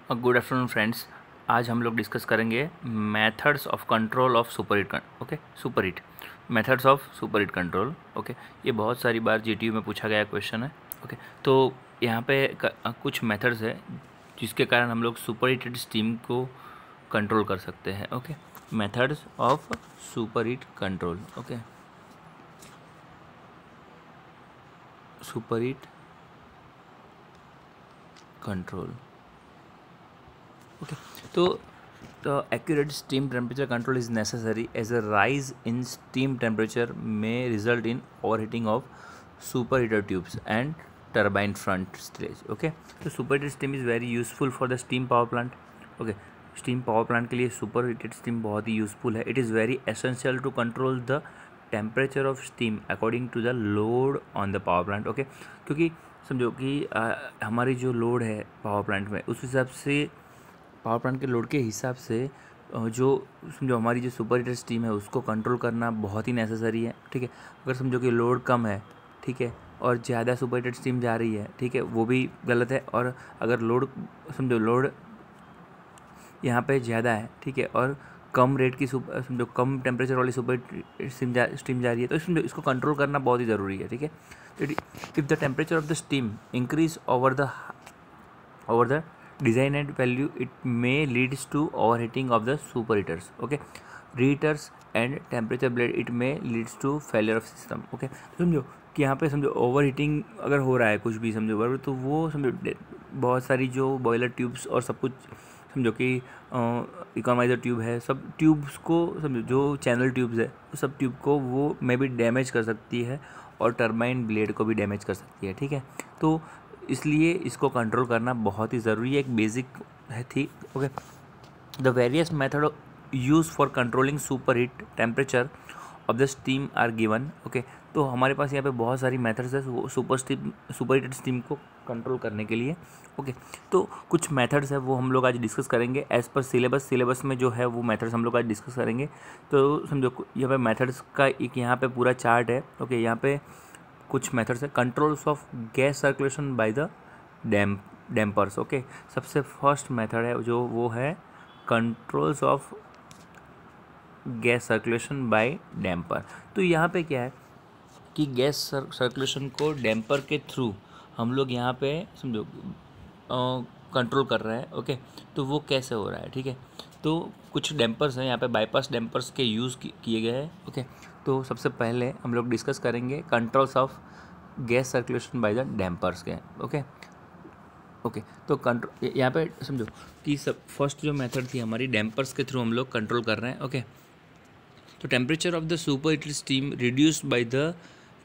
Good afternoon friends. आज हम लोग डिस्कस करेंगे methods of control of super heat. Methods of super heat control. Okay, ये बहुत सारी बार जीटीयू में पूछा गया क्वेश्चन है। ओके, तो यहाँ पे कुछ मेथड्स है जिसके कारण हम लोग सुपर हीटेड स्टीम को कंट्रोल कर सकते हैं। Okay, methods of super heat control. Okay, super heat control. Okay, तो the accurate steam temperature control is necessary as a rise in steam temperature may result in overheating of superheater tubes and turbine front stage. Okay, so superheated steam is very useful for the steam power plant. Okay, steam power plant के लिए superheated steam बहुत ही useful है. It is very essential to control the temperature of steam according to the load on the power plant. Okay, क्योंकि समझो कि हमारी जो load है पावर प्लांट में उस हिसाब से पावर प्लांट के लोड के हिसाब से जो समझो हमारी जो सुपर हीटर स्टीम है उसको कंट्रोल करना बहुत ही नेसेसरी है। ठीक है, अगर समझो कि लोड कम है, ठीक है, और ज़्यादा सुपर हीटर स्टीम जा रही है, ठीक है, वो भी गलत है। और अगर लोड समझो लोड यहाँ पे ज़्यादा है, ठीक है, और कम रेट की समझो कम टेम्परेचर वाली सुपर स्टीम जा रही है, तो समझो इसको कंट्रोल करना बहुत ही ज़रूरी है। ठीक है, if the temperature of the steam increase over the desired value, it may leads to overheating of the superheaters. Okay, reheaters and temperature blade, it may leads to failure of system. Okay, समझो कि यहाँ पे समझो overheating अगर हो रहा है कुछ भी समझो बराबर, तो वो समझो बहुत सारी जो बॉयलर ट्यूब्स और सब कुछ समझो कि इकोनॉमाइजर ट्यूब है, सब ट्यूब्स को समझो जो चैनल ट्यूब्स है वो सब ट्यूब को वो मे भी डैमेज कर सकती है और टरबाइन ब्लेड को भी डैमेज कर सकती है। ठीक है, तो इसलिए इसको कंट्रोल करना बहुत ही ज़रूरी है, एक बेसिक है। ठीक, okay, the various method use for controlling super heat temperature of the steam are given. Okay, तो हमारे पास यहाँ पे बहुत सारी मेथड्स है सुपर हीटेड स्टीम को कंट्रोल करने के लिए। ओके, तो कुछ मेथड्स है वो हम लोग आज डिस्कस करेंगे एज पर सिलेबस में जो है वो मेथड्स हम लोग आज डिस्कस करेंगे। तो समझो यहाँ पे मेथड्स का एक यहाँ पे पूरा चार्ट है। ओके, यहाँ पे कुछ मेथड्स है। Controls of gas circulation by the dampers. Okay, सबसे फर्स्ट मेथड है जो वो है controls of gas circulation by damper. तो यहाँ पे क्या है कि गैस सर्कुलेशन को डैम्पर के थ्रू हम लोग यहाँ पे समझो कंट्रोल कर रहे हैं। ओके, तो वो कैसे हो रहा है? ठीक है, तो कुछ डैम्पर्स हैं यहाँ पे, बाईपास डैम्पर्स के यूज़ किए गए हैं। ओके, तो सबसे पहले हम लोग डिस्कस करेंगे controls of gas circulation by the dampers के। ओके, तो कंट्रोल यहाँ पे समझो कि सब फर्स्ट जो मेथड थी हमारी डैम्पर्स के थ्रू हम लोग कंट्रोल कर रहे हैं। ओके, तो temperature of the super heated steam reduced by the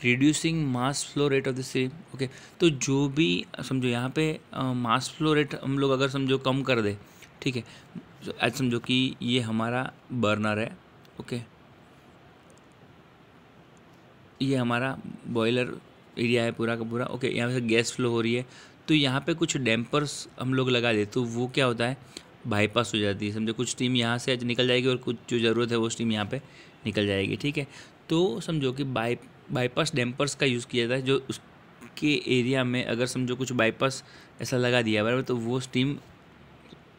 reducing mass flow rate of the same. Okay, तो जो भी समझो यहाँ पे मास फ्लो रेट हम लोग अगर समझो कम कर दे, ठीक है, आज समझो कि ये हमारा बर्नर है। ओके, ये हमारा बॉयलर एरिया है पूरा का पूरा। ओके, यहाँ से गैस फ्लो हो रही है, तो यहाँ पे कुछ डैम्पर्स हम लोग लगा दे तो वो क्या होता है, बाईपास हो जाती है। समझो कुछ स्टीम यहाँ से निकल जाएगी और कुछ जो ज़रूरत है वो स्टीम यहाँ पे निकल जाएगी। ठीक है, तो समझो कि बाईपास डैम्पर्स का यूज़ किया जाता है, जो उसके एरिया में अगर समझो कुछ बाईपास ऐसा लगा दिया बराबर, तो वो स्टीम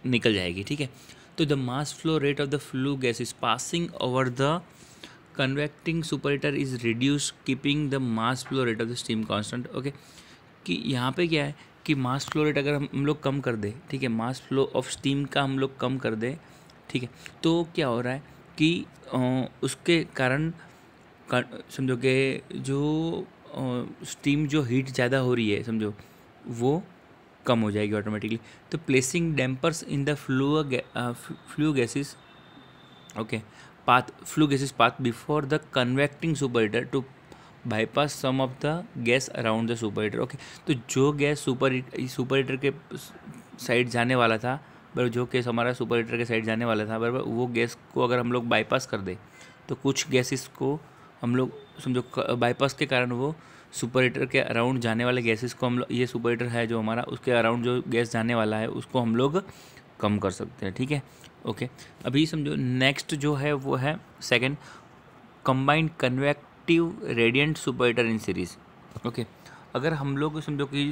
निकल जाएगी। ठीक है, तो the mass flow rate of the flue gas is passing over the convecting superheater is reduce keeping the mass flow rate of the steam constant. Okay, कि यहाँ पे क्या है कि मास फ्लो रेट अगर हम लोग कम कर दे, ठीक है, मास फ्लो ऑफ स्टीम का हम लोग कम कर दे, ठीक है, तो क्या हो रहा है कि उसके कारण समझो कि जो स्टीम जो हीट ज़्यादा हो रही है समझो वो कम हो जाएगी ऑटोमेटिकली। तो placing dampers in the flue gases, okay, flue gases path before the convecting superheater to bypass some of the gas around the superheater. Okay, तो जो गैस सुपरहीटर के साइड जाने वाला था बराबर, जो गैस हमारा सुपरहीटर के साइड जाने वाला था बराबर, वो गैस को अगर हम लोग बाईपास कर दे तो कुछ गैसेस को हम लोग समझो बाईपास के कारण वो सुपरहीटर के अराउंड जाने वाले गैसेस को हम लोग, ये सुपरहीटर है जो हमारा, उसके अराउंड जो गैस जाने वाला है उसको हम लोग कम कर सकते हैं। ठीक है, ओके, अभी समझो नेक्स्ट जो है वो है second, combined convective radiant superheater in series. Okay, अगर हम लोग समझो कि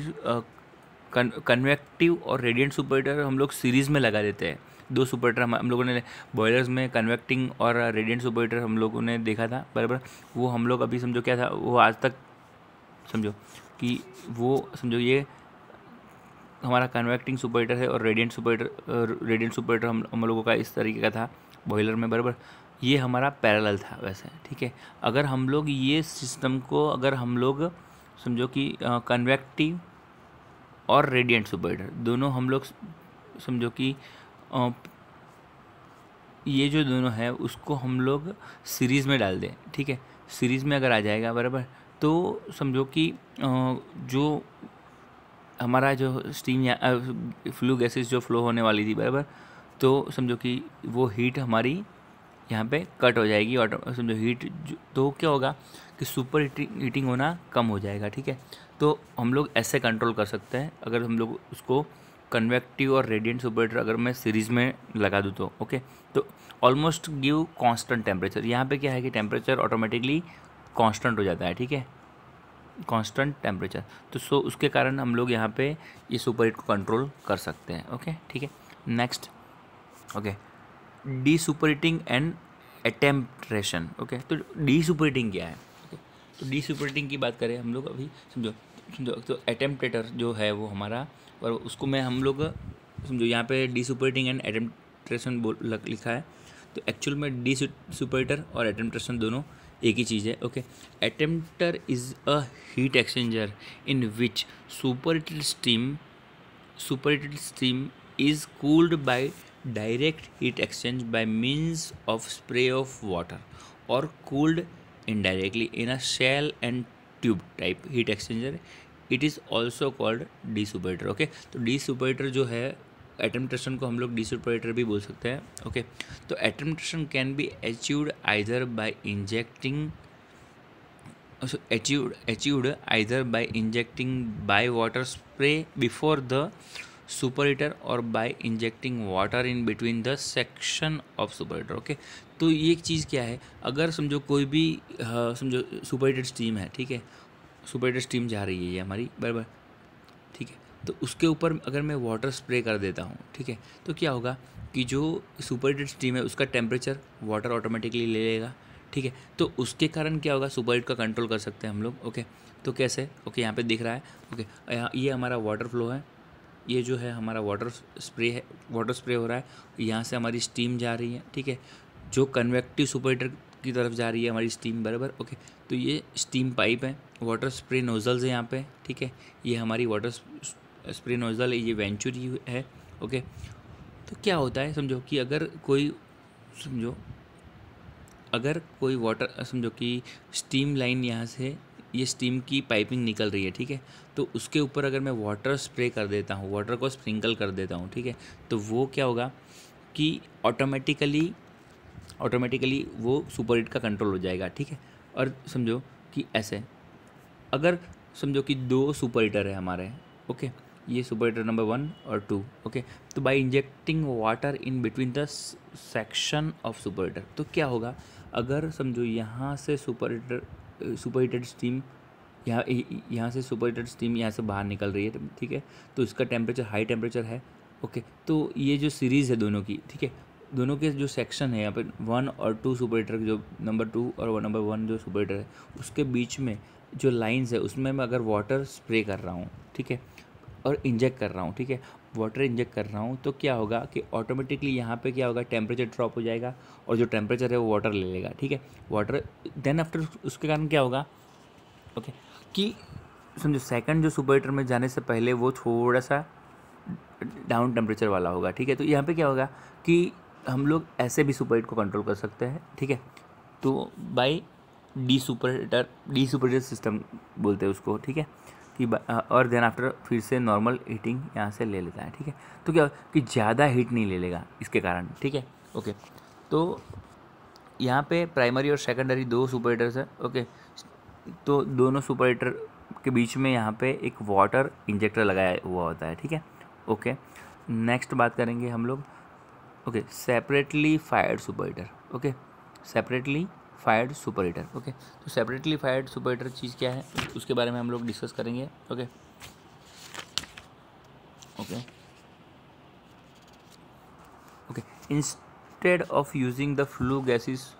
कन्वेक्टिव और रेडिएंट सुपर हीटर हम लोग सीरीज़ में लगा देते हैं। दो सुपर हीटर हम लोगों ने बॉयलर्स में कन्वेक्टिंग और रेडिएंट सुपर हीटर हम लोगों ने देखा था बराबर। वो हम लोग अभी समझो क्या था, वो आज तक समझो कि वो समझो ये हमारा कन्वेक्टिंग सुपर हीटर है और रेडिएंट सुपर हीटर हम लोगों का इस तरीके का था बॉयलर में बराबर। ये हमारा पैरेलल था वैसे, ठीक है। अगर हम लोग ये सिस्टम को अगर हम लोग समझो कि कन्वेक्टिव और रेडिएंट सुपर हीटर दोनों हम लोग समझो कि ये जो दोनों है उसको हम लोग सीरीज़ में डाल दें, ठीक है। सीरीज़ में अगर आ जाएगा बराबर तो समझो कि जो हमारा जो स्टीम या फ्लू गैसेस जो फ्लो होने वाली थी बराबर, तो समझो कि वो हीट हमारी यहाँ पे कट हो जाएगी और समझो हीट तो क्या होगा कि सुपर हीटिंग होना कम हो जाएगा, ठीक है। तो हम लोग ऐसे कंट्रोल कर सकते हैं अगर हम लोग उसको कन्वेक्टिव और रेडिएंट सुपर हीटर अगर मैं सीरीज़ में लगा दूँ तो ओके। तो ऑलमोस्ट गिव कांस्टेंट टेम्परेचर। यहाँ पे क्या है कि टेम्परेचर ऑटोमेटिकली कांस्टेंट हो जाता है, ठीक है, कांस्टेंट टेम्परेचर। तो सो उसके कारण हम लोग यहाँ पे ये सुपर हीट को कंट्रोल कर सकते हैं, ओके, ठीक है। Next okay, desuperheating and attemperation. Okay, तो डी सुपर हीटिंग क्या है? ओके, तो डी सुपर हीटिंग की बात करें हम लोग अभी समझो तो अटेम्परेटर जो है वो हमारा, और उसको मैं हम लोग समझो यहाँ पे डी सुपर हीटिंग एंड अटेम्परेशन लिखा है। तो एक्चुअल में डी सुपर हीटर और अटेम्परेशन दोनों एक ही चीज़ है, okay. Attemperator is a heat exchanger in which super heated steam is cooled by direct heat exchange by means of spray of water or cooled indirectly in a shell and tube type heat exchanger. It is also called desuperheater. Okay, तो desuperheater जो है एटम्पटेशन को हम लोग desuperheater भी बोल सकते हैं, ओके। तो attemperation can be achieved either by injecting by water spray before the superheater और by injecting water in between the section of superheater, okay. तो ये एक चीज़ क्या है, अगर समझो कोई भी समझो सुपरहीटेड स्टीम है, ठीक है, सुपरहीटेड स्टीम जा रही है ये हमारी बराबर, ठीक है। तो उसके ऊपर अगर मैं वाटर स्प्रे कर देता हूँ, ठीक है, तो क्या होगा कि जो सुपरहीटेड स्टीम है उसका टेम्परेचर वाटर ऑटोमेटिकली ले लेगा, ठीक है। तो उसके कारण क्या होगा, सुपरहीट का कंट्रोल कर सकते हैं हम लोग, ओके। तो कैसे, ओके, यहाँ पे दिख रहा है, ओके, ये हमारा वाटर फ्लो है, ये जो है हमारा वाटर स्प्रे हो रहा है, यहाँ से हमारी स्टीम जा रही है, ठीक है, जो कन्वेक्टिव सुपर हीटर की तरफ जा रही है हमारी स्टीम बराबर, ओके। तो ये स्टीम पाइप है, वाटर स्प्रे नोजल्स है यहाँ पे, ठीक है, ये हमारी वाटर स्प्रे नोजल है, ये वेंचुरी है, ओके। तो क्या होता है समझो कि अगर कोई वाटर समझो कि स्टीम लाइन यहाँ से ये स्टीम की पाइपिंग निकल रही है, ठीक है, तो उसके ऊपर अगर मैं वाटर स्प्रे कर देता हूँ, वाटर को स्प्रिंकल कर देता हूँ, ठीक है, तो वो क्या होगा कि ऑटोमेटिकली वो सुपर हीट का कंट्रोल हो जाएगा, ठीक है। और समझो कि ऐसे अगर समझो कि दो सुपर हीटर है हमारे, ओके, ये सुपर हीटर नंबर 1 और 2, ओके। तो by injecting water in between the section of super heater, तो क्या होगा, अगर समझो यहाँ से सुपरहीटेड स्टीम यहाँ से सुपरहीटेड स्टीम यहाँ से बाहर निकल रही है, ठीक है, तो इसका टेम्परेचर हाई टेम्परेचर है, ओके। तो ये जो सीरीज़ है दोनों की, ठीक है, दोनों के जो सेक्शन है यहाँ पे 1 और 2 सुपरहीटर, जो नंबर 2 और नंबर 1 जो सुपरहीटर है उसके बीच में जो लाइंस है उसमें मैं अगर वाटर स्प्रे कर रहा हूँ, ठीक है, और इंजेक्ट कर रहा हूँ, ठीक है, वाटर इंजेक्ट कर रहा हूँ, तो क्या होगा कि ऑटोमेटिकली यहाँ पे क्या होगा, टेम्परेचर ड्रॉप हो जाएगा और जो टेम्परेचर है वो वाटर ले लेगा, ठीक है, वाटर देन आफ्टर उसके कारण क्या होगा, ओके, कि समझो सेकंड जो सुपर हीटर में जाने से पहले वो थोड़ा सा डाउन टेम्परेचर वाला होगा, ठीक है। तो यहाँ पे क्या होगा कि हम लोग ऐसे भी सुपर हीट को कंट्रोल कर सकते हैं, ठीक है। तो by desuperheater system बोलते हैं उसको, ठीक है, कि और देन आफ्टर फिर से नॉर्मल हीटिंग यहाँ से ले लेता है, ठीक है। तो क्या कि ज़्यादा हीट नहीं ले लेगा इसके कारण, ठीक है, ओके। तो यहाँ पे प्राइमरी और सेकेंडरी दो सुपर हीटर्स है, ओके। तो दोनों सुपर हीटर के बीच में यहाँ पे एक वाटर इंजेक्टर लगाया हुआ होता है, ठीक है, ओके। नेक्स्ट बात करेंगे हम लोग, okay, separately fired super heater, okay, separately fired super heater, okay. तो सेपरेटली फायर्ड सुपर हीटर चीज़ क्या है उसके बारे में हम लोग डिस्कस करेंगे, okay. Okay. Okay. Instead of using the flue gases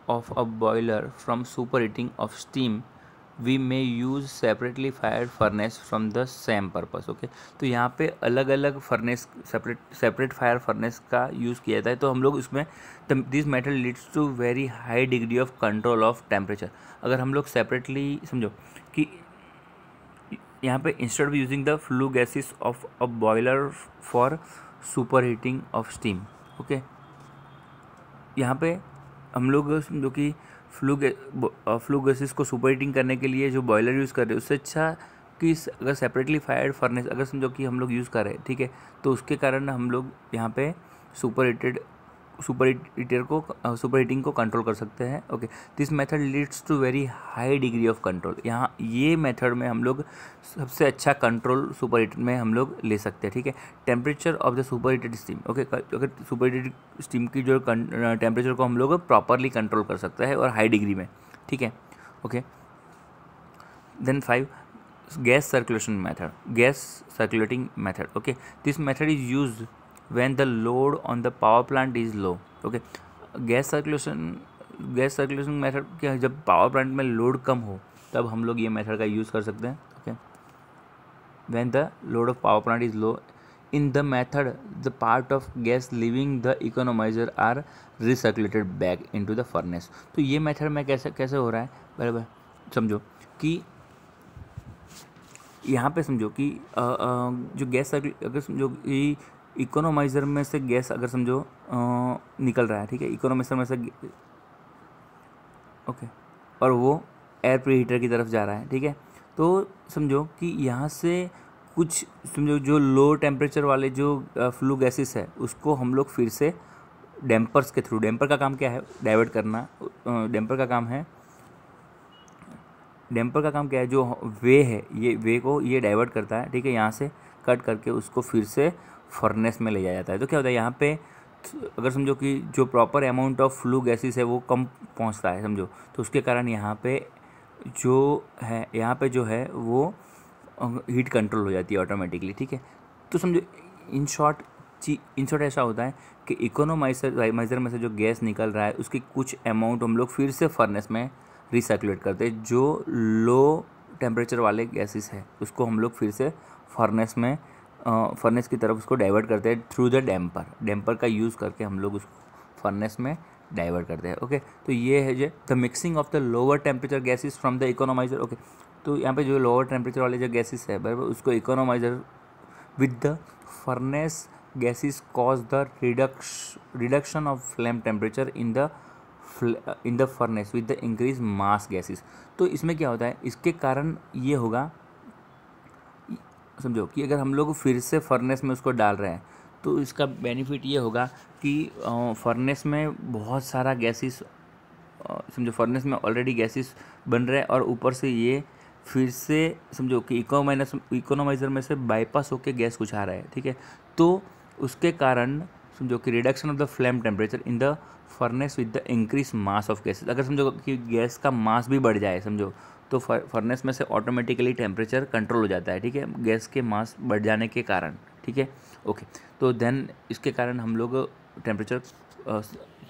of a boiler from superheating of steam, we may use separately fired furnace from the same purpose. Okay. तो यहाँ पे अलग अलग फर्नेस सेपरेट फायर फर्नेस का use किया जाता है. तो हम लोग इसमें this method leads to very high degree of control of temperature. अगर हम लोग सेपरेटली समझो कि यहाँ पे instead of using the flue gases of a boiler for super heating of steam. Okay. यहाँ पे हम लोग समझो कि फ्लू गैसेस को सुपर हीटिंग करने के लिए जो बॉयलर यूज़ कर रहे हैं उससे अच्छा कि अगर सेपरेटली फायर्ड फर्नेस अगर समझो कि हम लोग यूज़ कर रहे हैं, ठीक है, तो उसके कारण हम लोग यहाँ पे सुपर हीटिंग को कंट्रोल कर सकते हैं. Okay. This method leads to very high degree of control. यहाँ ये मेथड में हम लोग सबसे अच्छा कंट्रोल सुपर हीटर में हम लोग ले सकते हैं. ठीक है. Temperature of the super heated steam. Okay. अगर सुपर हीटेड स्टीम की जो टेम्परेचर को हम लोग प्रॉपरली कंट्रोल कर सकते हैं और हाई डिग्री में. ठीक है. Okay. Then 5 gas circulation method, gas circulating method. Okay. This method is used when the load on the power plant is low. Okay. Gas circulation method क्या है, जब पावर प्लांट में लोड कम हो तब हम लोग ये मेथड का यूज़ कर सकते हैं. Okay. when the load of power plant is low, in the method the part of gas leaving the economizer are recirculated back into the furnace. तो ये मेथड में कैसे हो रहा है बराबर समझो कि यहाँ पे समझो कि जो गैस अगर समझो कि इकोनोमाइज़र में से गैस अगर समझो निकल रहा है, ठीक है, इकोनोमाइज़र में से. ओके. और वो एयर प्री हीटर की तरफ जा रहा है. ठीक है. तो समझो कि यहाँ से कुछ समझो जो लो टेम्परेचर वाले जो फ्लू गैसेस है उसको हम लोग फिर से डैम्पर्स के थ्रू, डैम्पर का काम क्या है, डाइवर्ट करना. डैम्पर का काम क्या है, जो वे है ये वे को ये डाइवर्ट करता है. ठीक है. यहाँ से कट करके उसको फिर से फर्नेस में ले जाया जाता है. तो क्या होता है यहाँ पे अगर समझो कि जो proper amount of flue gases है वो कम पहुँचता है समझो, तो उसके कारण यहाँ पे जो है वो हीट कंट्रोल हो जाती है ऑटोमेटिकली. ठीक है. तो समझो इन शॉर्ट ऐसा होता है कि इकोनोमाइजर में से जो गैस निकल रहा है उसकी कुछ अमाउंट हम लोग फिर से फर्नेस में रिसर्कुलेट करते हैं. जो लो टेम्परेचर वाले गैसेस है उसको हम लोग फिर से फर्नेस की तरफ उसको डाइवर्ट करते हैं थ्रू द डैम्पर का यूज़ करके हम लोग उसको फर्नेस में डाइवर्ट करते हैं. ओके. तो ये है जो the mixing of the lower temperature gases from the economiser. Okay. तो यहाँ पे जो लोअर टेम्परेचर वाले जो गैसेस है बराबर उसको economiser with the furnace gases cause the reduction of flame temperature in the furnace with the increase mass gases. तो इसमें क्या होता है, इसके कारण ये होगा समझो कि अगर हम लोग फिर से फर्नेस में उसको डाल रहे हैं तो इसका बेनिफिट ये होगा कि फर्नेस में बहुत सारा गैसेस समझो फर्नेस में ऑलरेडी गैसेस बन रहे हैं और ऊपर से ये फिर से समझो कि इकोनोमाइजर में से बाईपास होके गैस कुछ आ रहा है. ठीक है. तो उसके कारण समझो कि reduction of the flame temperature in the furnace with the increase mass of gases. अगर समझो कि गैस का मास भी बढ़ जाए समझो तो फर्नेस में से ऑटोमेटिकली टेम्परेचर कंट्रोल हो जाता है. ठीक है. गैस के मास बढ़ जाने के कारण. ठीक है. ओके. तो देन इसके कारण हम लोग टेम्परेचर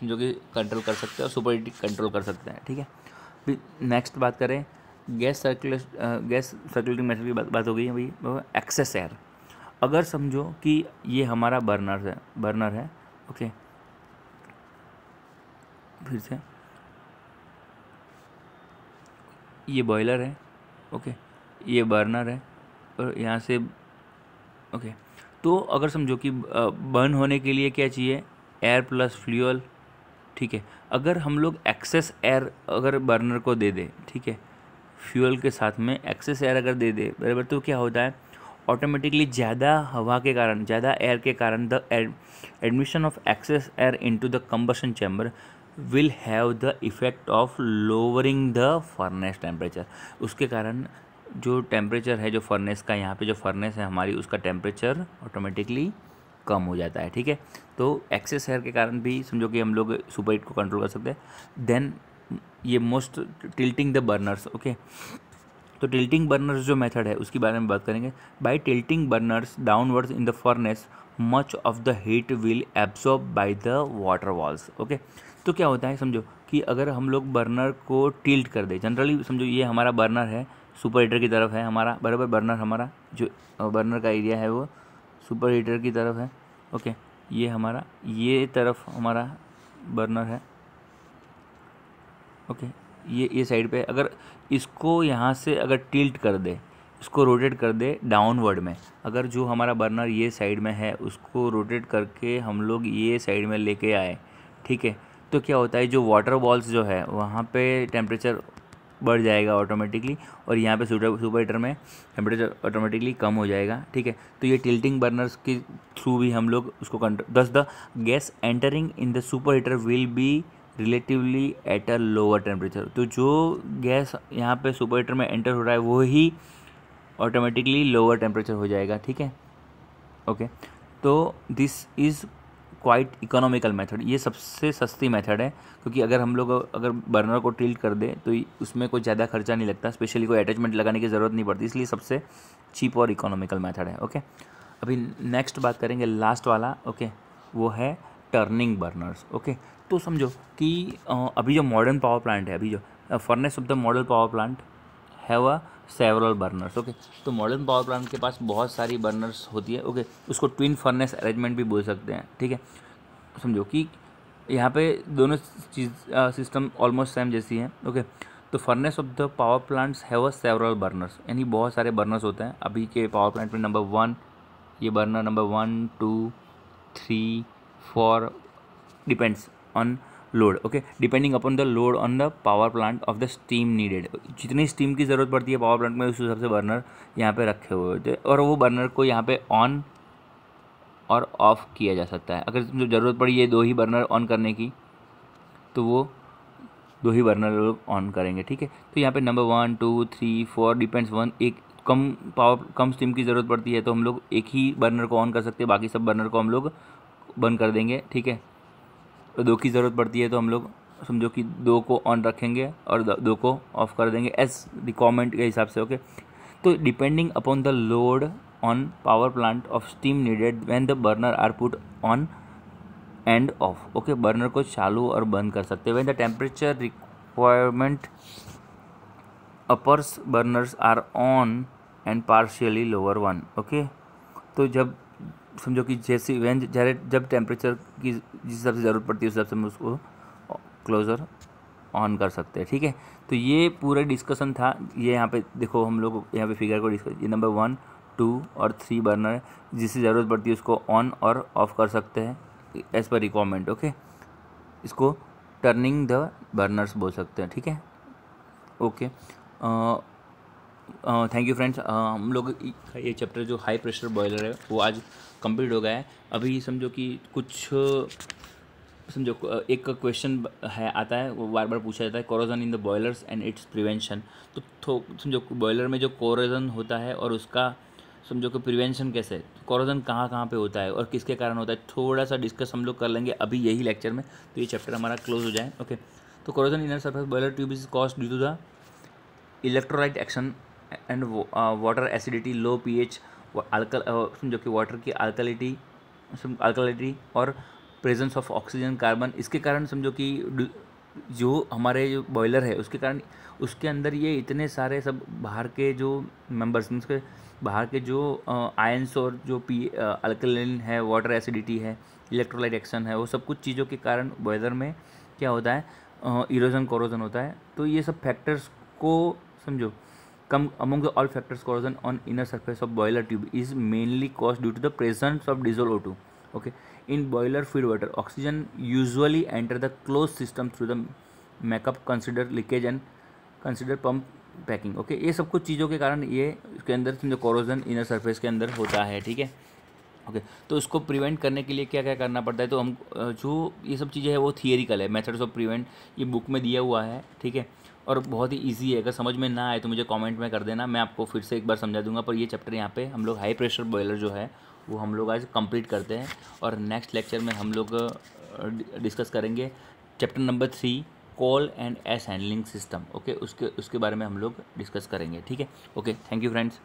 जो कि कंट्रोल कर सकते हैं और सुपर हीटिंग कंट्रोल कर सकते हैं. ठीक है. फिर नेक्स्ट बात करें गैस सर्कुलेटिंग मेथड की बात हो गई है भाई. Excess air. अगर समझो कि ये हमारा बर्नर है. ओके. फिर से ये बॉयलर है. ओके. ये बर्नर है और यहाँ से ओके. तो अगर समझो कि बर्न होने के लिए क्या चाहिए, एयर प्लस फ्यूल. ठीक है. अगर हम लोग एक्सेस एयर अगर बर्नर को दे दें, ठीक है, फ्यूल के साथ में एक्सेस एयर अगर दे दे बराबर, तो क्या होता है ऑटोमेटिकली ज़्यादा हवा के कारण, ज़्यादा एयर के कारण the admission of excess air into the combustion chamber will have the effect of lowering the furnace temperature. उसके कारण जो टेम्परेचर है जो फर्नेस का, यहाँ पे जो फर्नेस है हमारी, उसका टेम्परेचर ऑटोमेटिकली कम हो जाता है. ठीक है. तो एक्सेस एयर के कारण भी समझो कि हम लोग सुपर हीट को कंट्रोल कर सकते हैं. देन ये most tilting the burners. Okay. तो टिल्टिंग बर्नर्स जो मेथड है उसके बारे में बात करेंगे। By tilting burners downwards in the furnace much of the heat will absorb by the water walls. Okay, तो क्या होता है समझो कि अगर हम लोग बर्नर को टिल्ट कर दें, जनरली समझो ये हमारा बर्नर है, सुपर हीटर की तरफ है हमारा, बराबर, बर्नर हमारा जो बर्नर का एरिया है वो सुपर हीटर की तरफ है। ओके, ये हमारा, ये तरफ हमारा बर्नर है। ओके, ये साइड पे अगर इसको यहाँ से अगर टिल्ट कर दे, इसको रोटेट कर दे डाउनवर्ड में, अगर जो हमारा बर्नर ये साइड में है उसको रोटेट करके हम लोग ये साइड में लेके आए, ठीक है, तो क्या होता है जो वाटर बॉल्स जो है वहाँ पे टेम्परेचर बढ़ जाएगा ऑटोमेटिकली, और यहाँ पे सुपर हीटर में टेम्परेचर ऑटोमेटिकली कम हो जाएगा। ठीक है, तो ये टिल्टिंग बर्नर्स के थ्रू भी हम लोग उसको दस the gas entering in the super heater will be relatively at a lower temperature. तो जो गैस यहाँ पे सुपर हीटर में एंटर हो रहा है वो ही ऑटोमेटिकली लोअर टेम्परेचर हो जाएगा। ठीक है, ओके, तो this is quite economical method, ये सबसे सस्ती मेथड है, क्योंकि अगर हम लोग अगर बर्नर को टिल्ट कर दें तो उसमें कोई ज़्यादा खर्चा नहीं लगता, स्पेशली कोई अटैचमेंट लगाने की ज़रूरत नहीं पड़ती, इसलिए सबसे चीप और इकोनॉमिकल मेथड है। ओके, अभी नेक्स्ट बात करेंगे लास्ट वाला। ओके, वो है टर्निंग बर्नर्स। ओके, तो समझो कि अभी जो मॉडर्न पावर प्लांट है, अभी जो furnace of the model power plant have a several burners. Okay, तो मॉडर्न पावर प्लांट के पास बहुत सारी बर्नर्स होती है। ओके, उसको ट्विन फर्नेस अरेंजमेंट भी बोल सकते हैं। ठीक है, समझो कि यहाँ पे दोनों चीज़ सिस्टम ऑलमोस्ट सेम जैसी है। ओके, तो furnace of the power plants have a several burners, यानी बहुत सारे बर्नर्स होते हैं। अभी के पावर प्लांट में नंबर 1, ये burner number 1, 2, 3, 4 depends on load. Okay, depending upon the load on the power plant of the steam needed, जितनी स्टीम की ज़रूरत पड़ती है पावर प्लांट में उस हिसाब से बर्नर यहाँ पे रखे हुए होते हैं, और वो बर्नर को यहाँ पे ऑन और ऑफ़ किया जा सकता है। अगर जो ज़रूरत पड़ी ये 2 ही बर्नर ऑन करने की, तो वो 2 ही बर्नर लोग ऑन करेंगे। ठीक है, तो यहाँ पे नंबर 1, 2, 3, 4 डिपेंड्स वन, एक कम स्टीम की ज़रूरत पड़ती है तो हम लोग एक ही बर्नर को ऑन कर सकते हैं, बाकी सब बर्नर को हम लोग बंद कर देंगे। ठीक है, तो 2 की ज़रूरत पड़ती है तो हम लोग समझो कि 2 को ऑन रखेंगे और 2 को ऑफ कर देंगे एज रिक्वायरमेंट के हिसाब से। ओके, तो depending upon the load on power plant of steam needed when the burner are put on and off. Okay, burner को चालू और बंद कर सकते हैं। When the temperature requirement uppers burners are on and partially lower one. Okay, तो जब समझो कि जैसे जब टेम्परेचर की जिस हिसाब से ज़रूरत पड़ती है उस हिसाब से हम उसको क्लोज़र ऑन कर सकते हैं। ठीक है, तो ये पूरा डिस्कशन था। ये यहाँ पे देखो, हम लोग यहाँ पे फिगर को डिस्कस, ये नंबर 1, 2 और 3 बर्नर है, जिससे ज़रूरत पड़ती है उसको ऑन और ऑफ कर सकते हैं एज़ पर रिक्वायरमेंट। ओके, इसको टर्निंग द बर्नर्स बोल सकते हैं। ठीक है, ओके, थैंक यू फ्रेंड्स। हम लोग ये चैप्टर जो हाई प्रेशर बॉयलर है वो आज कंप्लीट हो गया है। अभी समझो कि कुछ समझो एक क्वेश्चन है आता है, वो बार बार पूछा जाता है, corrosion in the boilers and it's prevention. तो समझो बॉयलर में जो कोरोजन होता है और उसका समझो कि प्रिवेंशन कैसे, कोरोजन कहाँ कहाँ पे होता है और किसके कारण होता है, थोड़ा सा डिस्कस हम लोग कर लेंगे अभी यही लेक्चर में, तो ये चैप्टर हमारा क्लोज हो जाए। ओके, तो corrosion in surface boiler tube is caused due to the electrolyte action and water acidity, low pH, समझो कि वाटर की अल्कलिटी और प्रेजेंस ऑफ ऑक्सीजन, कार्बन, इसके कारण समझो कि जो हमारे जो बॉयलर है उसके कारण उसके अंदर ये इतने सारे सब बाहर के जो मेंबर्स, उसके बाहर के जो आयंस और जो अल्कलिन है, वाटर एसिडिटी है, इलेक्ट्रोलाइट एक्शन है, वो सब कुछ चीज़ों के कारण बॉयलर में क्या होता है, इरोजन कोरोजन होता है। तो ये सब फैक्टर्स को समझो, come among the all factors corrosion on inner surface of boiler tube is mainly caused due to the presence of dissolve O2। Okay, in boiler feed water oxygen usually enter the close system through the makeup, consider leakage and consider pump packing. Okay, ये सब कुछ चीज़ों के कारण ये इसके अंदर समझो कोरोजन इनर सरफेस के अंदर होता है। ठीक है, ओके, तो उसको प्रिवेंट करने के लिए क्या क्या करना पड़ता है, तो हम जो ये सब चीज़ें हैं वो थियरिकल है, मेथड्स ऑफ प्रिवेंट ये बुक में दिया हुआ है। ठीक है, और बहुत ही इजी है, अगर समझ में ना आए तो मुझे कमेंट में कर देना, मैं आपको फिर से एक बार समझा दूंगा। पर ये चैप्टर यहाँ पे हम लोग हाई प्रेशर बॉयलर जो है वो हम लोग आज कंप्लीट करते हैं, और नेक्स्ट लेक्चर में हम लोग डिस्कस करेंगे chapter number 3 call and S handling system. Okay, उसके बारे में हम लोग डिस्कस करेंगे। ठीक है, ओके, थैंक यू फ्रेंड्स।